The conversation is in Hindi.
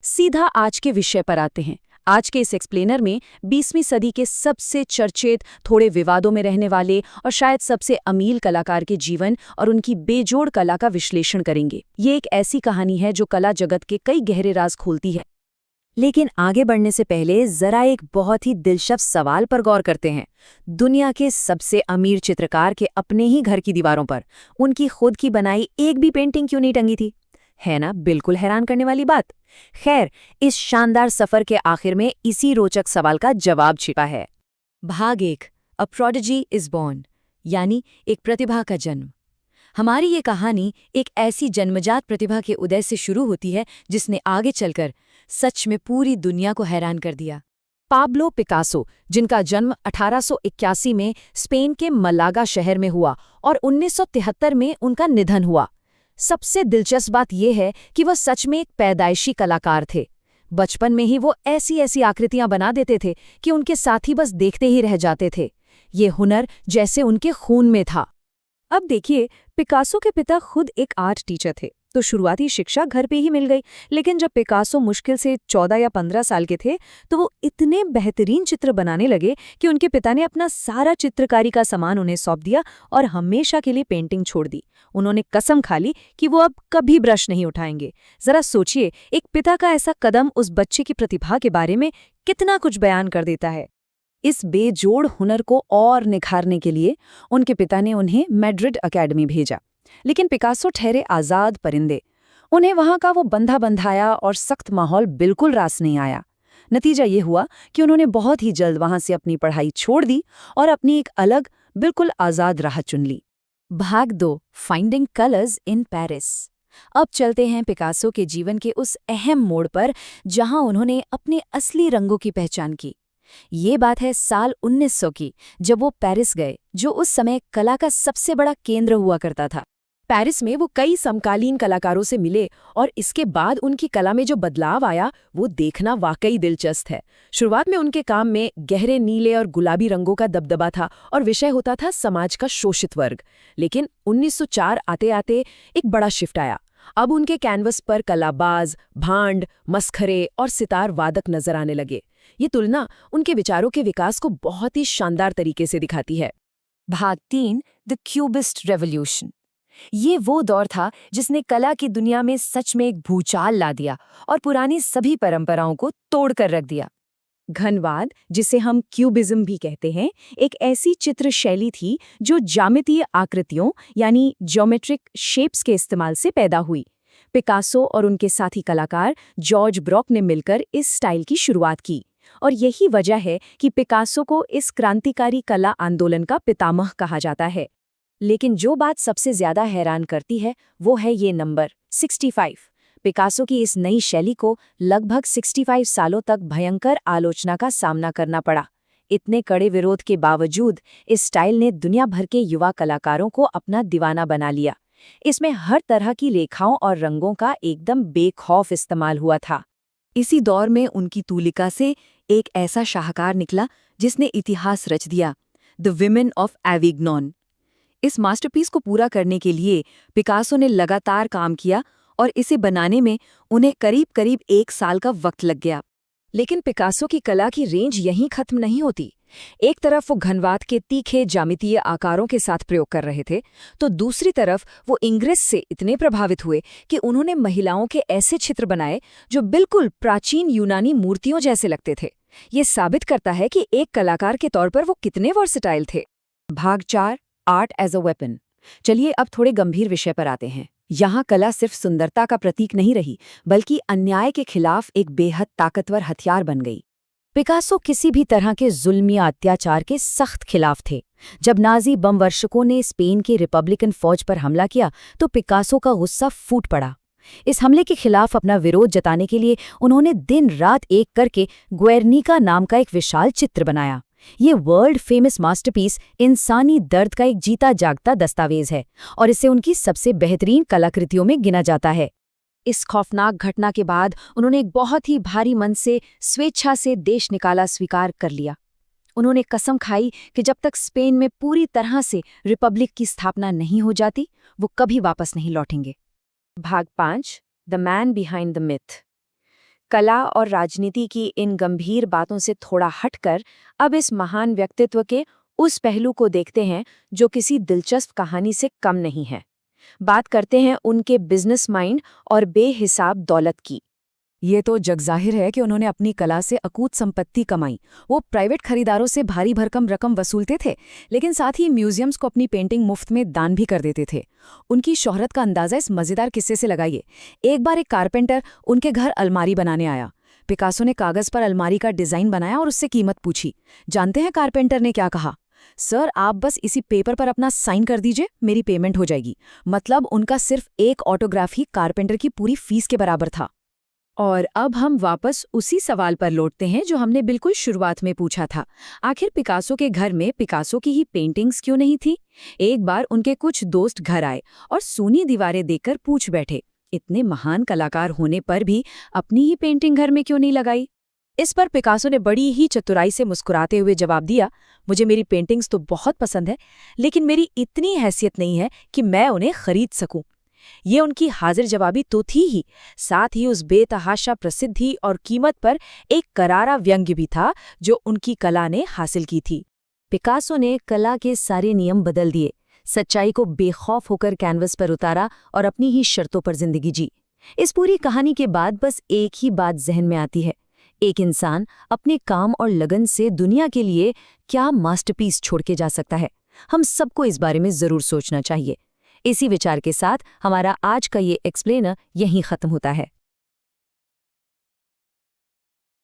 सीधा आज के विषय पर आते हैं। आज के इस एक्सप्लेनर में 20वीं सदी के सबसे चर्चित, थोड़े विवादों में रहने वाले और शायद सबसे अमीर कलाकार के जीवन और उनकी बेजोड़ कला का विश्लेषण करेंगे। ये एक ऐसी कहानी है जो कला जगत के कई गहरे राज खोलती है। लेकिन आगे बढ़ने से पहले जरा एक बहुत ही दिलचस्प सवाल पर गौर करते हैं। दुनिया के सबसे अमीर चित्रकार के अपने ही घर की दीवारों पर उनकी खुद की बनाई एक भी पेंटिंग क्यों नहीं टंगी थी? है ना, बिल्कुल हैरान करने वाली बात। खैर, इस शानदार सफर के आखिर में इसी रोचक सवाल का जवाब छिपा है। भाग 1, अ प्रोडिजी इज बॉर्न, यानी एक प्रतिभा का जन्म। हमारी ये कहानी एक ऐसी जन्मजात प्रतिभा के उदय से शुरू होती है जिसने आगे चलकर सच में पूरी दुनिया को हैरान कर दिया। पाब्लो पिकासो, जिनका जन्म 1881 में स्पेन के मलागा शहर में हुआ और 1973 में उनका निधन हुआ। सबसे दिलचस्प बात यह है कि वह सच में एक पैदाइशी कलाकार थे। बचपन में ही वो ऐसी ऐसी आकृतियां बना देते थे कि उनके साथी बस देखते ही रह जाते थे। ये हुनर जैसे उनके खून में था। अब देखिए, पिकासो के पिता खुद एक आर्ट टीचर थे, तो शुरुआती शिक्षा घर पे ही मिल गई। लेकिन जब पिकासो मुश्किल से 14 या 15 साल के थे तो वो इतने बेहतरीन चित्र बनाने लगे कि उनके पिता ने अपना सारा चित्रकारी का सामान उन्हें सौंप दिया और हमेशा के लिए पेंटिंग छोड़ दी। उन्होंने कसम खा ली कि वो अब कभी ब्रश नहीं उठाएंगे। जरा सोचिए, एक पिता का ऐसा कदम उस बच्चे की प्रतिभा के बारे में कितना कुछ बयान कर देता है। इस बेजोड़ हुनर को और निखारने के लिए उनके पिता ने उन्हें मैड्रिड अकेडमी भेजा। लेकिन पिकासो ठहरे आज़ाद परिंदे। उन्हें वहां का वो बंधा बंधाया और सख्त माहौल बिल्कुल रास नहीं आया। नतीजा ये हुआ कि उन्होंने बहुत ही जल्द वहां से अपनी पढ़ाई छोड़ दी और अपनी एक अलग, बिल्कुल आज़ाद राह चुन ली। भाग 2, फाइंडिंग कलर्स इन पेरिस। अब चलते हैं पिकासो के जीवन के उस अहम मोड़ पर जहां उन्होंने अपने असली रंगों की पहचान की। ये बात है साल 1900 की, जब वो पेरिस गए, जो उस समय कला का सबसे बड़ा केंद्र हुआ करता था। पेरिस में वो कई समकालीन कलाकारों से मिले और इसके बाद उनकी कला में जो बदलाव आया वो देखना वाकई दिलचस्प है। शुरुआत में उनके काम में गहरे नीले और गुलाबी रंगों का दबदबा था और विषय होता था समाज का शोषित वर्ग। लेकिन 1904 आते आते एक बड़ा शिफ्ट आया। अब उनके कैनवस पर कलाबाज, भांड, मस्खरे और सितार वादक नजर आने लगे। ये तुलना उनके विचारों के विकास को बहुत ही शानदार तरीके से दिखाती है। भाग 3, द क्यूबिस्ट रेवोल्यूशन। ये वो दौर था जिसने कला की दुनिया में सच में एक भूचाल ला दिया और पुरानी सभी परंपराओं को तोड़ कर रख दिया। घनवाद, जिसे हम क्यूबिज्म भी कहते हैं, एक ऐसी चित्र शैली थी जो ज्यामितीय आकृतियों यानी ज्योमेट्रिक शेप्स के इस्तेमाल से पैदा हुई। पिकासो और उनके साथी कलाकार जॉर्ज ब्रॉक ने मिलकर इस स्टाइल की शुरुआत की और यही वजह है कि पिकासो को इस क्रांतिकारी कला आंदोलन का पितामह कहा जाता है। लेकिन जो बात सबसे ज्यादा हैरान करती है वो है ये नंबर 65। पिकासो की इस नई शैली को लगभग 65 सालों तक भयंकर आलोचना का सामना करना पड़ा। इतने कड़े विरोध के बावजूद इस स्टाइल ने दुनिया भर के युवा कलाकारों को अपना दीवाना बना लिया। इसमें हर तरह की रेखाओं और रंगों का एकदम बेखौफ इस्तेमाल हुआ था। इसी दौर में उनकी तूलिका से एक ऐसा शाहकार निकला जिसने इतिहास रच दिया, द विमेन ऑफ एविग्नॉन। इस मास्टरपीस को पूरा करने के लिए पिकासो ने लगातार काम किया और इसे बनाने में उन्हें करीब 1 साल का वक्त लग गया। लेकिन पिकासो की कला की रेंज यहीं खत्म नहीं होती। एक तरफ वो घनवाद के तीखे ज्यामितीय आकारों के साथ प्रयोग कर रहे थे, तो दूसरी तरफ वो इंग्रेस से इतने प्रभावित हुए कि उन्होंने महिलाओं के ऐसे चित्र बनाए जो बिल्कुल प्राचीन यूनानी मूर्तियों जैसे लगते थे। ये साबित करता है कि एक कलाकार के तौर पर वो कितने वर्सेटाइल थे। भाग 4, आर्ट एज अ वेपन। चलिए अब थोड़े गंभीर विषय पर आते हैं। यहाँ कला सिर्फ सुंदरता का प्रतीक नहीं रही, बल्कि अन्याय के खिलाफ एक बेहद ताकतवर हथियार बन गई। पिकासो किसी भी तरह के जुल्म या अत्याचार के सख्त खिलाफ थे। जब नाजी बम वर्षकों ने स्पेन की रिपब्लिकन फौज पर हमला किया तो पिकासो का गुस्सा फूट पड़ा। इस हमले के खिलाफ अपना विरोध जताने के लिए उन्होंने दिन रात एक करके गुएर्निका नाम का एक विशाल चित्र बनाया। ये वर्ल्ड फेमस मास्टरपीस इंसानी दर्द का एक जीता जागता दस्तावेज है और इसे उनकी सबसे बेहतरीन कलाकृतियों में गिना जाता है। इस खौफनाक घटना के बाद उन्होंने एक बहुत ही भारी मन से स्वेच्छा से देश निकाला स्वीकार कर लिया। उन्होंने कसम खाई कि जब तक स्पेन में पूरी तरह से रिपब्लिक की स्थापना नहीं हो जाती, वो कभी वापस नहीं लौटेंगे। भाग 5, the man behind the myth. कला और राजनीति की इन गंभीर बातों से थोड़ा हटकर अब इस महान व्यक्तित्व के उस पहलू को देखते हैं जो किसी दिलचस्प कहानी से कम नहीं है। बात करते हैं उनके बिजनेस माइंड और बेहिसाब दौलत की। ये तो जगजाहिर है कि उन्होंने अपनी कला से अकूत संपत्ति कमाई। वो प्राइवेट खरीदारों से भारी भरकम रकम वसूलते थे, लेकिन साथ ही म्यूजियम्स को अपनी पेंटिंग मुफ्त में दान भी कर देते थे। उनकी शोहरत का अंदाजा इस मजेदार किस्से से लगाइए। एक बार एक कारपेंटर उनके घर अलमारी बनाने आया। पिकासो ने कागज पर अलमारी का डिजाइन बनाया और उससे कीमत पूछी। जानते हैं कारपेंटर ने क्या कहा? सर, आप बस इसी पेपर पर अपना साइन कर दीजिए, मेरी पेमेंट हो जाएगी। मतलब उनका सिर्फ एक ऑटोग्राफ ही कारपेंटर की पूरी फीस के बराबर था। और अब हम वापस उसी सवाल पर लौटते हैं जो हमने बिल्कुल शुरुआत में पूछा था। आखिर पिकासो के घर में पिकासो की ही पेंटिंग्स क्यों नहीं थी? एक बार उनके कुछ दोस्त घर आए और सूनी दीवारें देखकर पूछ बैठे, इतने महान कलाकार होने पर भी अपनी ही पेंटिंग घर में क्यों नहीं लगाई? इस पर पिकासो ने बड़ी ही चतुराई से मुस्कुराते हुए जवाब दिया, मुझे मेरी पेंटिंग्स तो बहुत पसंद है, लेकिन मेरी इतनी हैसियत नहीं है कि मैं उन्हें खरीद सकूं। ये उनकी हाजिर जवाबी तो थी ही, साथ ही उस बेतहाशा प्रसिद्धि और कीमत पर एक करारा व्यंग्य भी था जो उनकी कला ने हासिल की थी। पिकासो ने कला के सारे नियम बदल दिए, सच्चाई को बेखौफ होकर कैनवस पर उतारा और अपनी ही शर्तों पर जिंदगी जी। इस पूरी कहानी के बाद बस एक ही बात जहन में आती है, एक इंसान अपने काम और लगन से दुनिया के लिए क्या मास्टरपीस छोड़ के जा सकता है। हम सबको इस बारे में जरूर सोचना चाहिए। इसी विचार के साथ हमारा आज का ये एक्सप्लेनर यहीं खत्म होता है।